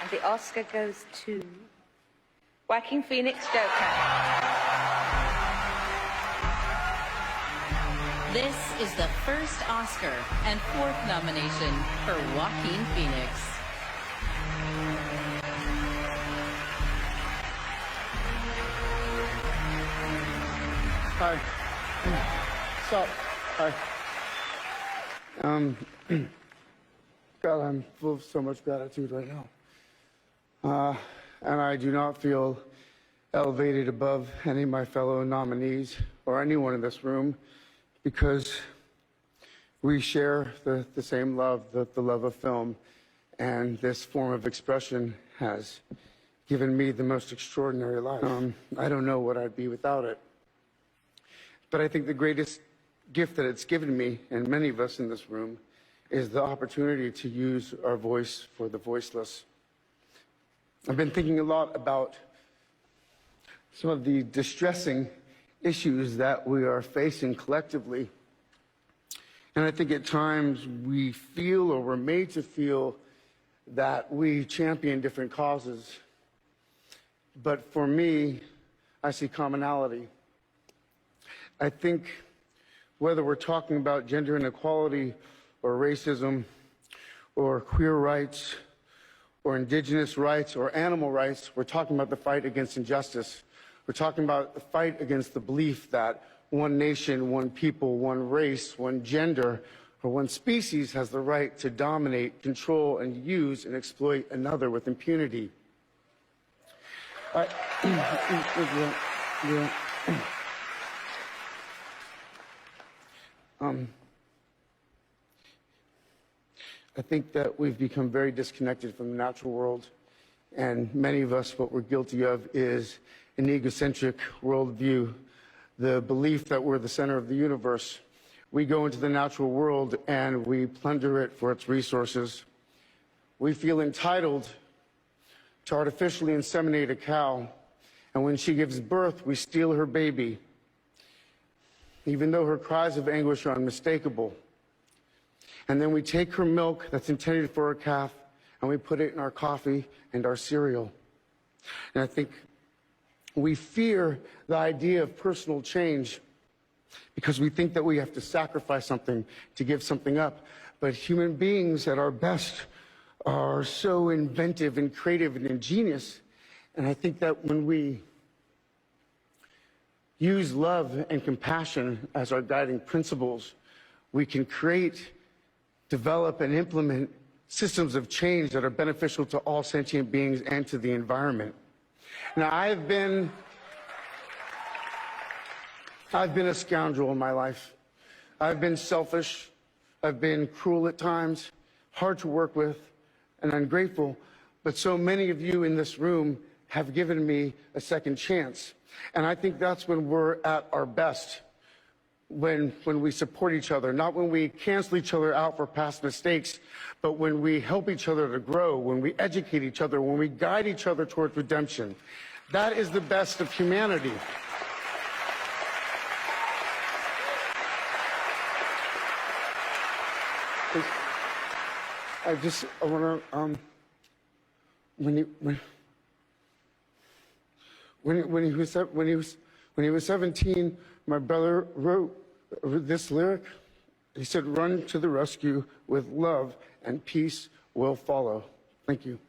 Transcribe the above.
And the Oscar goes to Joaquin Phoenix, Joker. This is the first Oscar and fourth nomination for Joaquin Phoenix. Hi. Stop. Hi. God, I'm full of so much gratitude right now. And I do not feel elevated above any of my fellow nominees or anyone in this room because we share the same love, the love of film, and this form of expression has given me the most extraordinary life. I don't know what I'd be without it. But I think the greatest gift that it's given me, and many of us in this room, is the opportunity to use our voice for the voiceless. I've been thinking a lot about some of the distressing issues that we are facing collectively. And I think at times we feel, or we're made to feel, that we champion different causes. But for me, I see commonality. I think whether we're talking about gender inequality or racism or queer rights or indigenous rights or animal rights, we're talking about the fight against injustice. We're talking about the fight against the belief that one nation, one people, one race, one gender, or one species has the right to dominate, control, and use and exploit another with impunity. I think that we've become very disconnected from the natural world, and many of us, what we're guilty of is an egocentric worldview, the belief that we're the center of the universe. We go into the natural world and we plunder it for its resources. We feel entitled to artificially inseminate a cow, and when she gives birth, we steal her baby, even though her cries of anguish are unmistakable. And then we take her milk that's intended for a calf and we put it in our coffee and our cereal. And I think we fear the idea of personal change because we think that we have to sacrifice something to give something up. But human beings at our best are so inventive and creative and ingenious. And I think that when we use love and compassion as our guiding principles, we can create, develop, and implement systems of change that are beneficial to all sentient beings and to the environment. Now, I've been a scoundrel in my life. I've been selfish. I've been cruel at times, hard to work with, and ungrateful. But so many of you in this room have given me a second chance. And I think that's when we're at our best, when we support each other, not when we cancel each other out for past mistakes, but when we help each other to grow, when we educate each other, when we guide each other towards redemption. That is the best of humanity. I want to, when he was 17, my brother wrote this lyric. He said, "Run to the rescue with love and peace will follow." Thank you.